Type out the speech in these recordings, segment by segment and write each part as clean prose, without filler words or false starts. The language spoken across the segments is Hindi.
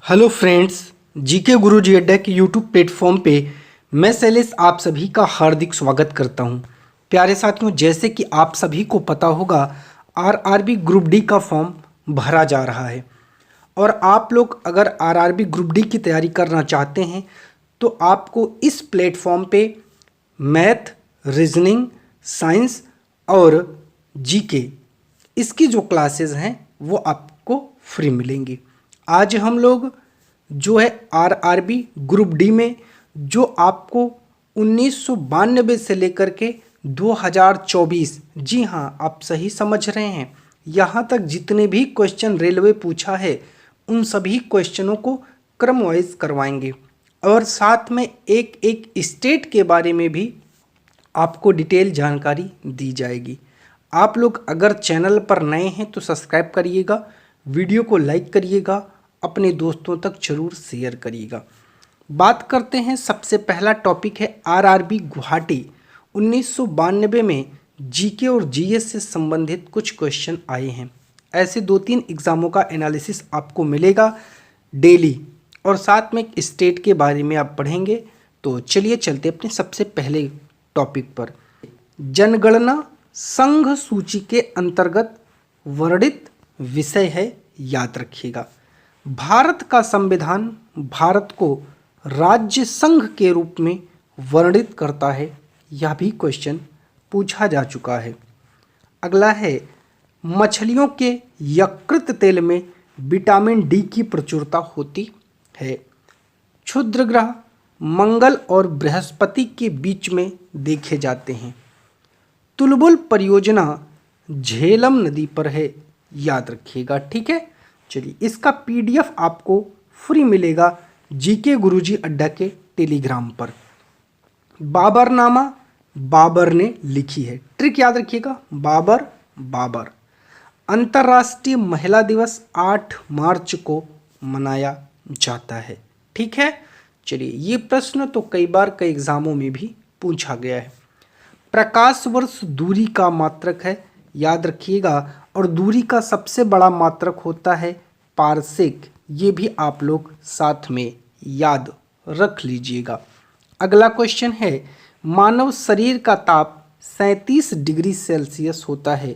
हेलो फ्रेंड्स, जीके गुरुजी अड्डा के यूट्यूब प्लेटफॉर्म पे मैं शैलेश आप सभी का हार्दिक स्वागत करता हूं। प्यारे साथियों, जैसे कि आप सभी को पता होगा आरआरबी ग्रुप डी का फॉर्म भरा जा रहा है और आप लोग अगर आरआरबी ग्रुप डी की तैयारी करना चाहते हैं तो आपको इस प्लेटफॉर्म पे मैथ, रीजनिंग, साइंस और जीके इसकी जो क्लासेस हैं वो आपको फ्री मिलेंगी। आज हम लोग जो है आरआरबी ग्रुप डी में जो आपको 1992 से लेकर के 2024, जी हाँ आप सही समझ रहे हैं, यहाँ तक जितने भी क्वेश्चन रेलवे पूछा है उन सभी क्वेश्चनों को क्रम वाइज करवाएंगे और साथ में एक एक स्टेट के बारे में भी आपको डिटेल जानकारी दी जाएगी। आप लोग अगर चैनल पर नए हैं तो सब्सक्राइब करिएगा, वीडियो को लाइक करिएगा, अपने दोस्तों तक जरूर शेयर करिएगा। बात करते हैं, सबसे पहला टॉपिक है आरआरबी गुवाहाटी। 1992 में जीके और जीएस से संबंधित कुछ क्वेश्चन आए हैं। ऐसे 2-3 एग्जामों का एनालिसिस आपको मिलेगा डेली और साथ में एक स्टेट के बारे में आप पढ़ेंगे। तो चलिए चलते अपने सबसे पहले टॉपिक पर। जनगणना संघ सूची के अंतर्गत वर्णित विषय है, याद रखिएगा। भारत का संविधान भारत को राज्य संघ के रूप में वर्णित करता है, यह भी क्वेश्चन पूछा जा चुका है। अगला है मछलियों के यकृत तेल में विटामिन डी की प्रचुरता होती है। क्षुद्र ग्रह मंगल और बृहस्पति के बीच में देखे जाते हैं। तुलबुल परियोजना झेलम नदी पर है, याद रखिएगा। ठीक है, चलिए इसका पीडीएफ आपको फ्री मिलेगा जीके गुरुजी अड्डा के टेलीग्राम पर। बाबरनामा बाबर ने लिखी है, ट्रिक याद रखिएगा, बाबर। अंतर्राष्ट्रीय महिला दिवस 8 मार्च को मनाया जाता है। ठीक है, चलिए ये प्रश्न तो कई बार कई एग्जामों में भी पूछा गया है। प्रकाश वर्ष दूरी का मात्रक है, याद रखिएगा, और दूरी का सबसे बड़ा मात्रक होता है पारसेक, ये भी आप लोग साथ में याद रख लीजिएगा। अगला क्वेश्चन है मानव शरीर का ताप 37 डिग्री सेल्सियस होता है,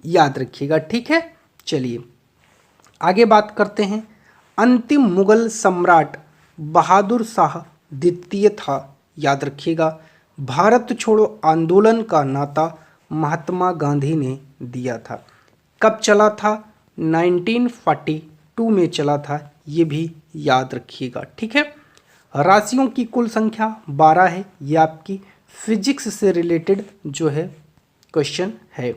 याद रखिएगा। ठीक है, चलिए आगे बात करते हैं। अंतिम मुगल सम्राट बहादुर शाह द्वितीय था, याद रखिएगा। भारत छोड़ो आंदोलन का नाता महात्मा गांधी ने दिया था। कब चला था? 1942 में चला था, ये भी याद रखिएगा। ठीक है, राशियों की कुल संख्या 12 है, ये आपकी फिजिक्स से रिलेटेड जो है क्वेश्चन है।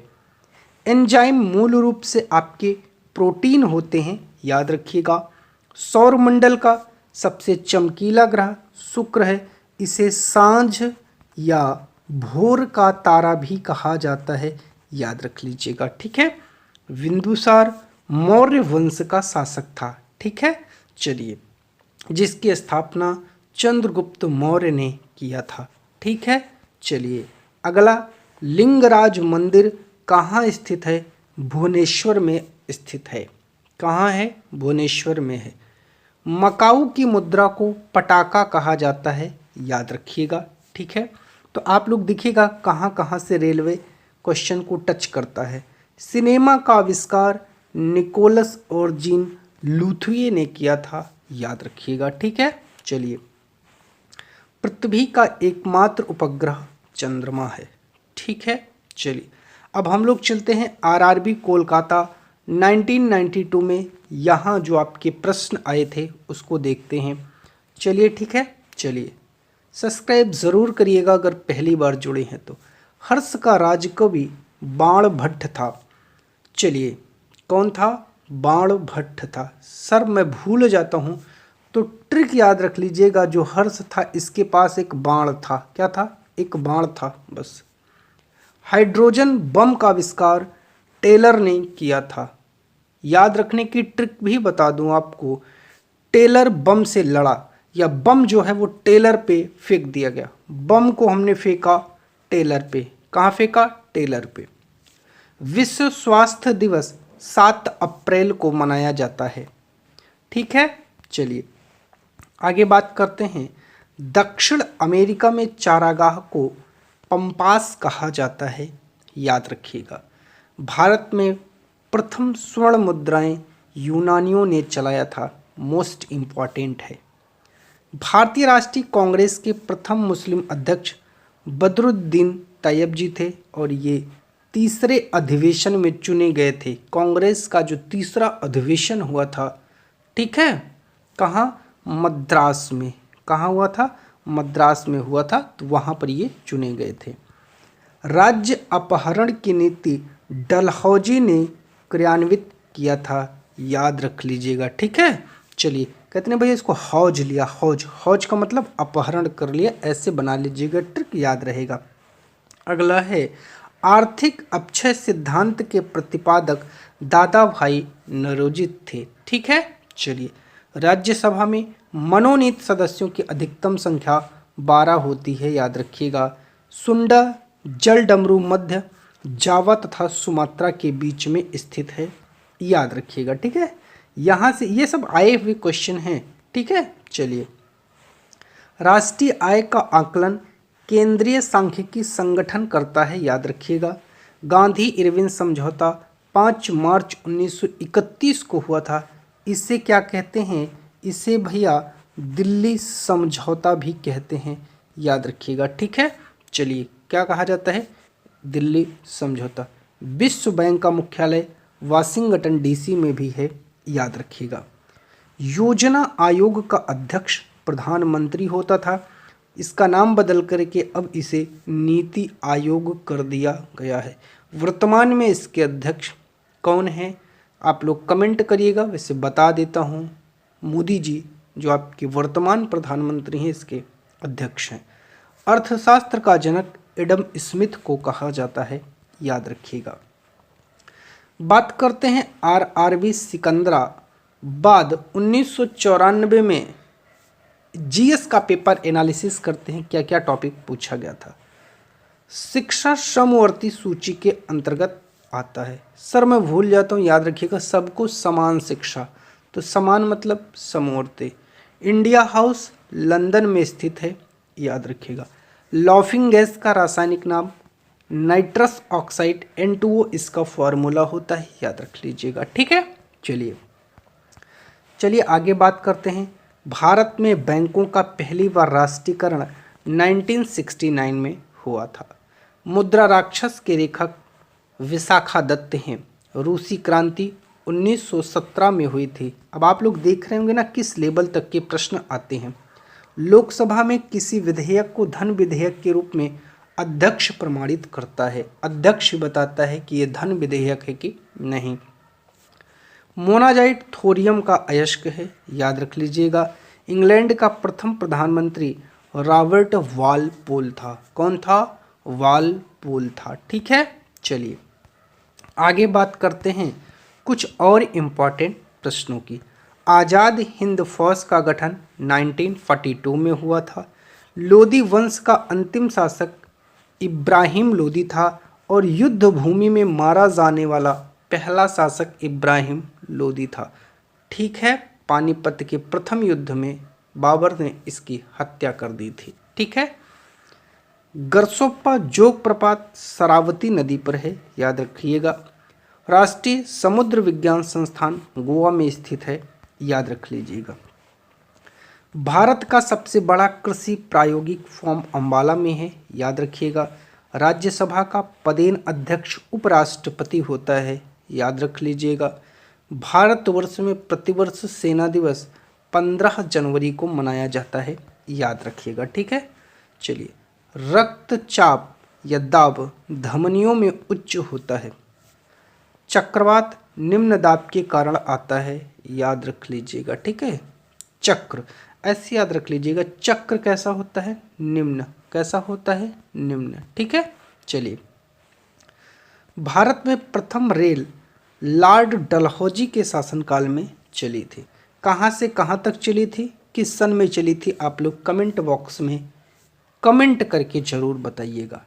एंजाइम मूल रूप से आपके प्रोटीन होते हैं, याद रखिएगा। सौरमंडल का सबसे चमकीला ग्रह शुक्र है, इसे सांझ या भोर का तारा भी कहा जाता है, याद रख लीजिएगा। ठीक है, बिंदुसार मौर्य वंश का शासक था। ठीक है, चलिए जिसकी स्थापना चंद्रगुप्त मौर्य ने किया था। ठीक है, चलिए अगला, लिंगराज मंदिर कहाँ स्थित है? भुवनेश्वर में स्थित है। कहाँ है? भुवनेश्वर में है। मकाऊ की मुद्रा को पटाका कहा जाता है, याद रखिएगा। ठीक है, तो आप लोग देखिएगा कहाँ कहाँ से रेलवे क्वेश्चन को टच करता है। सिनेमा का आविष्कार निकोलस और जीन लूथिए ने किया था, याद रखिएगा। ठीक है, चलिए पृथ्वी का एकमात्र उपग्रह चंद्रमा है। ठीक है, चलिए अब हम लोग चलते हैं आरआरबी कोलकाता 1992 में। यहाँ जो आपके प्रश्न आए थे उसको देखते हैं। चलिए ठीक है, चलिए सब्सक्राइब ज़रूर करिएगा अगर पहली बार जुड़े हैं तो। हर्ष का राजकवि बाणभट्ट था। चलिए कौन था? बाणभट्ट था। सर मैं भूल जाता हूँ तो ट्रिक याद रख लीजिएगा। जो हर्ष था इसके पास एक बाण था। क्या था? एक बाण था बस। हाइड्रोजन बम का आविष्कार टेलर ने किया था। याद रखने की ट्रिक भी बता दूं आपको, टेलर बम से लड़ा या बम जो है वो टेलर पे फेंक दिया गया। बम को हमने फेंका टेलर पे। कहाँ फेंका? टेलर पे। विश्व स्वास्थ्य दिवस 7 अप्रैल को मनाया जाता है। ठीक है, चलिए आगे बात करते हैं। दक्षिण अमेरिका में चारागाह को पंपास कहा जाता है, याद रखिएगा। भारत में प्रथम स्वर्ण मुद्राएं यूनानियों ने चलाया था, मोस्ट इम्पॉर्टेंट है। भारतीय राष्ट्रीय कांग्रेस के प्रथम मुस्लिम अध्यक्ष बदरुद्दीन तैयब थे और ये तीसरे अधिवेशन में चुने गए थे। कांग्रेस का जो तीसरा अधिवेशन हुआ था, ठीक है, कहाँ? मद्रास में। कहाँ हुआ था? मद्रास में हुआ था, तो वहाँ पर ये चुने गए थे। राज्य अपहरण की नीति डलहौजी ने क्रियान्वित किया था, याद रख लीजिएगा, ठीक है। चलिए कहते हैं भैया इसको हौज लिया, हौज, हौज का मतलब अपहरण कर लिया, ऐसे बना लीजिएगा, ट्रिक याद रहेगा। अगला है आर्थिक अक्षय सिद्धांत के प्रतिपादक दादा भाई नौरोजी थे, ठीक है। चलिए राज्यसभा में मनोनीत सदस्यों की अधिकतम संख्या 12 होती है, याद रखिएगा। सुंडा जल डमरू मध्य जावा तथा सुमात्रा के बीच में स्थित है, याद रखिएगा, ठीक है। यहाँ से ये सब आए हुए क्वेश्चन हैं, ठीक है। चलिए राष्ट्रीय आय का आकलन केंद्रीय सांख्यिकी संगठन करता है, याद रखिएगा। गांधी इरविन समझौता 5 मार्च 1931 को हुआ था। इसे क्या कहते हैं? इसे भैया दिल्ली समझौता भी कहते हैं, याद रखिएगा, ठीक है। चलिए क्या कहा जाता है? दिल्ली समझौता। विश्व बैंक का मुख्यालय वाशिंगटन डीसी में भी है, याद रखिएगा। योजना आयोग का अध्यक्ष प्रधानमंत्री होता था, इसका नाम बदल करके अब इसे नीति आयोग कर दिया गया है। वर्तमान में इसके अध्यक्ष कौन है? आप लोग कमेंट करिएगा, वैसे बता देता हूँ, मोदी जी जो आपके वर्तमान प्रधानमंत्री हैं इसके अध्यक्ष हैं। अर्थशास्त्र का जनक एडम स्मिथ को कहा जाता है, याद रखिएगा। बात करते हैं आरआरबी सिकंदराबाद 1994 में जीएस का पेपर एनालिसिस करते हैं, क्या क्या टॉपिक पूछा गया था। शिक्षा समवर्ती सूची के अंतर्गत आता है। सर मैं भूल जाता हूँ, याद रखिएगा, सबको समान शिक्षा, तो समान मतलब समवर्ती। इंडिया हाउस लंदन में स्थित है, याद रखिएगा। लॉफिंग गैस का रासायनिक नाम नाइट्रस ऑक्साइड N2O इसका फॉर्मूला होता है, याद रख लीजिएगा, ठीक है। चलिए आगे बात करते हैं। भारत में बैंकों का पहली बार राष्ट्रीयकरण 1969 में हुआ था। मुद्रा राक्षस के लेखक विशाखा दत्त हैं। रूसी क्रांति 1917 में हुई थी। अब आप लोग देख रहे होंगे ना किस लेवल तक के प्रश्न आते हैं। लोकसभा में किसी विधेयक को धन विधेयक के रूप में अध्यक्ष प्रमाणित करता है, अध्यक्ष बताता है कि ये धन विधेयक है कि नहीं। मोनाजाइट थोरियम का अयस्क है, याद रख लीजिएगा। इंग्लैंड का प्रथम प्रधानमंत्री रॉबर्ट वालपोल था। कौन था? वालपोल था, ठीक है। चलिए आगे बात करते हैं कुछ और इम्पॉर्टेंट प्रश्नों की। आज़ाद हिंद फौज का गठन 1942 में हुआ था। लोदी वंश का अंतिम शासक इब्राहिम लोदी था और युद्ध भूमि में मारा जाने वाला पहला शासक इब्राहिम लोदी था, ठीक है। पानीपत के प्रथम युद्ध में बाबर ने इसकी हत्या कर दी थी, ठीक है। गरसोप्पा जोग प्रपात शरावती नदी पर है, याद रखिएगा। राष्ट्रीय समुद्र विज्ञान संस्थान गोवा में स्थित है, याद रख लीजिएगा। भारत का सबसे बड़ा कृषि प्रायोगिक फॉर्म अंबाला में है, याद रखिएगा। राज्यसभा का पदेन अध्यक्ष उपराष्ट्रपति होता है, याद रख लीजिएगा। भारतवर्ष में प्रतिवर्ष सेना दिवस 15 जनवरी को मनाया जाता है, याद रखिएगा, ठीक है। चलिए रक्तचाप या दाब धमनियों में उच्च होता है। चक्रवात निम्न दाब के कारण आता है, याद रख लीजिएगा, ठीक है। चक्र ऐसे याद रख लीजिएगा, चक्र कैसा होता है? निम्न। कैसा होता है? निम्न, ठीक है। चलिए भारत में प्रथम रेल लॉर्ड डलहौजी के शासनकाल में चली थी। कहाँ से कहाँ तक चली थी, किस सन में चली थी? आप लोग कमेंट बॉक्स में कमेंट करके जरूर बताइएगा।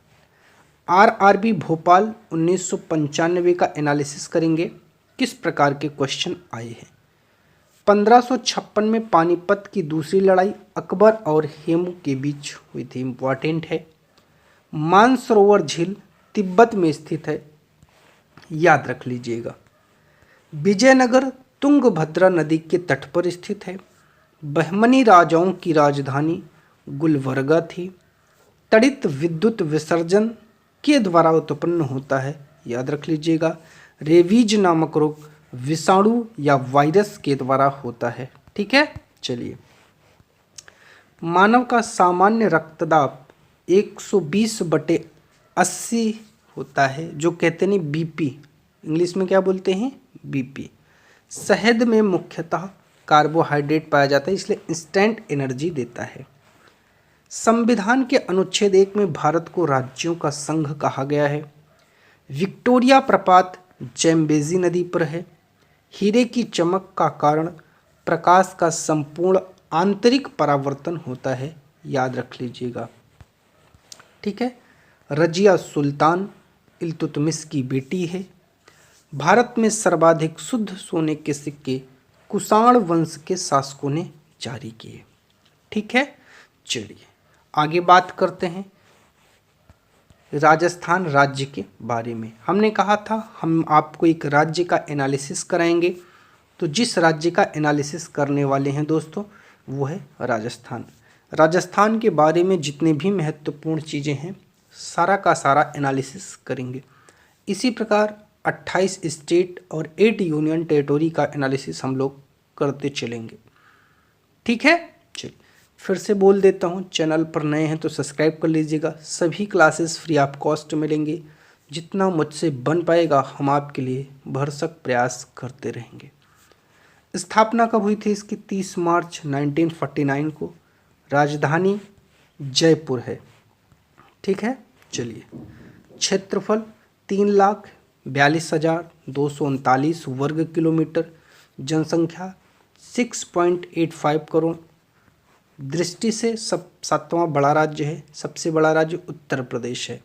आरआरबी भोपाल 1995 का एनालिसिस करेंगे, किस प्रकार के क्वेश्चन आए हैं। 1556 में पानीपत की दूसरी लड़ाई अकबर और हेमू के बीच हुई थी, इम्पॉर्टेंट है। मानसरोवर झील तिब्बत में स्थित है, याद रख लीजिएगा। विजयनगर तुंगभद्रा नदी के तट पर स्थित है। बहमनी राजाओं की राजधानी गुलबर्गा थी। तड़ित विद्युत विसर्जन के द्वारा उत्पन्न होता है, याद रख लीजिएगा। रेबीज नामक रोग विषाणु या वायरस के द्वारा होता है, ठीक है। चलिए, मानव का सामान्य रक्तदाब 120/80 होता है, जो कहते नहीं बीपी, इंग्लिश में क्या बोलते हैं, बीपी। शहद में मुख्यतः कार्बोहाइड्रेट पाया जाता है, इसलिए इंस्टेंट एनर्जी देता है। संविधान के अनुच्छेद 1 में भारत को राज्यों का संघ कहा गया है। विक्टोरिया प्रपात जैम्बेजी नदी पर है। हीरे की चमक का कारण प्रकाश का संपूर्ण आंतरिक परावर्तन होता है, याद रख लीजिएगा, ठीक है। रजिया सुल्तान इल्तुतमिश की बेटी है। भारत में सर्वाधिक शुद्ध सोने के सिक्के कुषाण वंश के शासकों ने जारी किए, ठीक है। चलिए आगे बात करते हैं राजस्थान राज्य के बारे में। हमने कहा था हम आपको एक राज्य का एनालिसिस कराएंगे, तो जिस राज्य का एनालिसिस करने वाले हैं दोस्तों वो है राजस्थान। राजस्थान के बारे में जितने भी महत्वपूर्ण चीज़ें हैं सारा का सारा एनालिसिस करेंगे। इसी प्रकार 28 स्टेट और 8 यूनियन टेरिटोरी का एनालिसिस हम लोग करते चलेंगे, ठीक है। चलिए फिर से बोल देता हूँ, चैनल पर नए हैं तो सब्सक्राइब कर लीजिएगा। सभी क्लासेस फ्री ऑफ कॉस्ट मिलेंगे। जितना मुझसे बन पाएगा हम आपके लिए भरसक प्रयास करते रहेंगे। स्थापना कब हुई थी इसकी? 30 मार्च 1949 को। राजधानी जयपुर है, ठीक है। चलिए, क्षेत्रफल 3,42,239 वर्ग किलोमीटर। जनसंख्या 6.85 करोड़। दृष्टि से 7वां बड़ा राज्य है। सबसे बड़ा राज्य उत्तर प्रदेश है।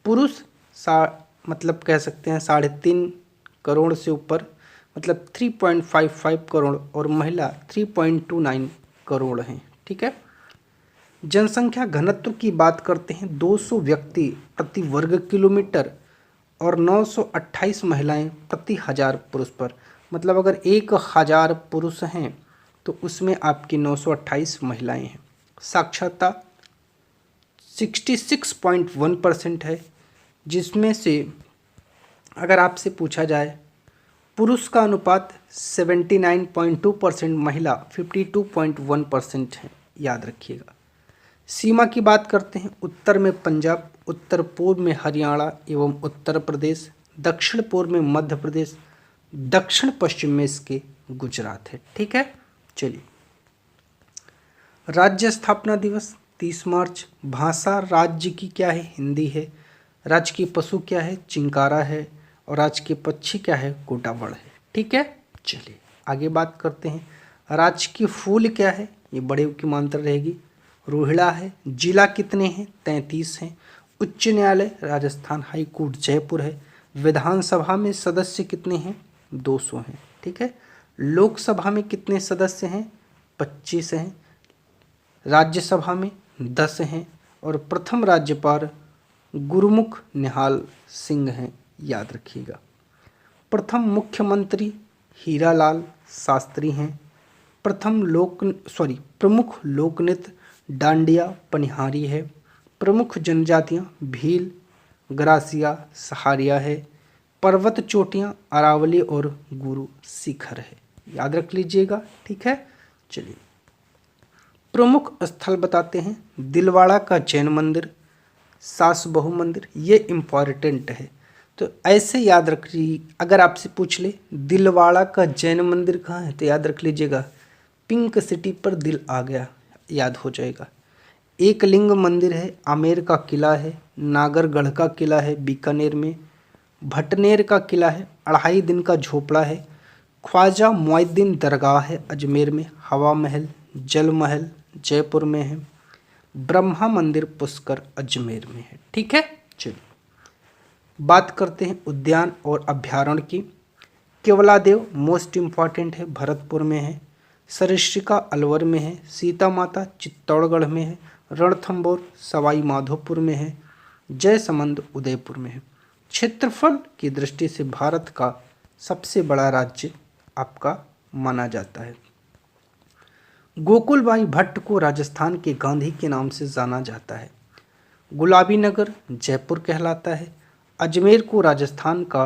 पुरुष मतलब कह सकते हैं 3.5 करोड़ से ऊपर, मतलब 3.55 करोड़, और महिला 3.29 करोड़ हैं, ठीक है। जनसंख्या घनत्व की बात करते हैं 200 व्यक्ति प्रति वर्ग किलोमीटर और 928 महिलाएं प्रति 1000 पुरुष पर। मतलब अगर 1000 पुरुष हैं तो उसमें आपकी 928 महिलाएं हैं। साक्षरता 66.1% है, जिसमें से अगर आपसे पूछा जाए पुरुष का अनुपात 79.2%, महिला 52.1% है, याद रखिएगा। सीमा की बात करते हैं, उत्तर में पंजाब, उत्तर पूर्व में हरियाणा एवं उत्तर प्रदेश, दक्षिण पूर्व में मध्य प्रदेश, दक्षिण पश्चिम में इसके गुजरात है, ठीक है। चलिए, राज्य स्थापना दिवस 30 मार्च। भाषा राज्य की क्या है? हिंदी है। राज्य की पशु क्या है? चिंकारा है। और राज्य के पक्षी क्या है? कोटावड़ है, ठीक है। चलिए आगे बात करते हैं, राज्य की फूल क्या है? ये बड़े की मात्रा रहेगी। रोहिड़ा है। जिला कितने हैं? 33 हैं। उच्च न्यायालय राजस्थान हाई कोर्ट जयपुर है। विधानसभा में सदस्य कितने हैं? 200 हैं, ठीक है। लोकसभा में कितने सदस्य हैं? 25 हैं। राज्यसभा में 10 हैं। और प्रथम राज्यपाल गुरुमुख निहाल सिंह हैं, याद रखिएगा। प्रथम मुख्यमंत्री हीरालाल शास्त्री हैं। प्रमुख लोकनृत्य डांडिया पनिहारी है। प्रमुख जनजातियां भील, ग्रासिया, सहारिया है। पर्वत चोटियां अरावली और गुरु शिखर है, याद रख लीजिएगा, ठीक है। चलिए, प्रमुख स्थल बताते हैं, दिलवाड़ा का जैन मंदिर, सास बहु मंदिर, ये इम्पॉर्टेंट है तो ऐसे याद रखिए। अगर आपसे पूछ ले दिलवाड़ा का जैन मंदिर कहाँ है तो याद रख लीजिएगा, पिंक सिटी पर दिल आ गया, याद हो जाएगा। एक लिंग मंदिर है, आमेर का किला है, नागरगढ़ का किला है बीकानेर में, भटनेर का किला है, 2.5 दिन का झोपड़ा है, ख्वाजा मुइनुद्दीन दरगाह है अजमेर में, हवा महल, जल महल जयपुर में है, ब्रह्मा मंदिर पुष्कर अजमेर में है, ठीक है। चलिए बात करते हैं उद्यान और अभ्यारण्य की। केवलादेव मोस्ट इम्पॉर्टेंट है, भरतपुर में है। सरिस्का अलवर में है। सीता माता चित्तौड़गढ़ में है। रणथंबोर सवाई माधोपुर में है। जयसमंद उदयपुर में है। क्षेत्रफल की दृष्टि से भारत का सबसे बड़ा राज्य आपका माना जाता है। गोकुलबाई भट्ट को राजस्थान के गांधी के नाम से जाना जाता है। गुलाबी नगर जयपुर कहलाता है। अजमेर को राजस्थान का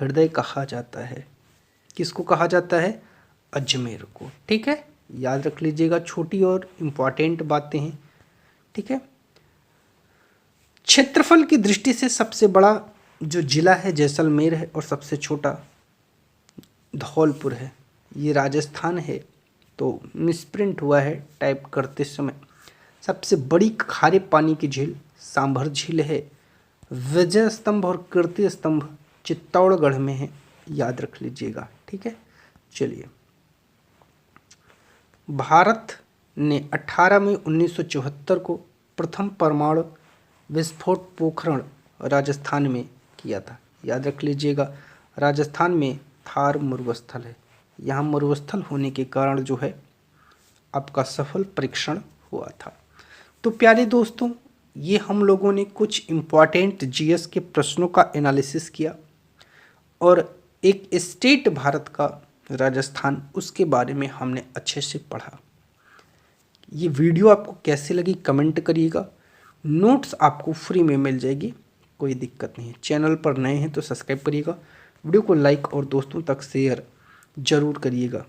हृदय कहा जाता है। किसको कहा जाता है? अजमेर को। ठीक है, याद रख लीजिएगा, छोटी और इम्पॉर्टेंट बातें हैं। ठीक है, क्षेत्रफल की दृष्टि से सबसे बड़ा जो जिला है जैसलमेर है और सबसे छोटा धौलपुर है। ये राजस्थान है, तो मिसप्रिंट हुआ है टाइप करते समय। सबसे बड़ी खारे पानी की झील सांभर झील है। विजय स्तंभ और कीर्ति स्तंभ चित्तौड़गढ़ में है, याद रख लीजिएगा। ठीक है, चलिए। भारत ने 18 मई 1974 को प्रथम परमाणु विस्फोट पोखरण राजस्थान में किया था, याद रख लीजिएगा। राजस्थान में थार मरुस्थल है। यहाँ मरुस्थल होने के कारण जो है आपका सफल परीक्षण हुआ था। तो प्यारे दोस्तों, ये हम लोगों ने कुछ इम्पॉर्टेंट जीएस के प्रश्नों का एनालिसिस किया और एक स्टेट भारत का राजस्थान, उसके बारे में हमने अच्छे से पढ़ा। ये वीडियो आपको कैसी लगी कमेंट करिएगा। नोट्स आपको फ्री में मिल जाएगी, कोई दिक्कत नहीं है। चैनल पर नए हैं तो सब्सक्राइब करिएगा, वीडियो को लाइक और दोस्तों तक शेयर ज़रूर करिएगा।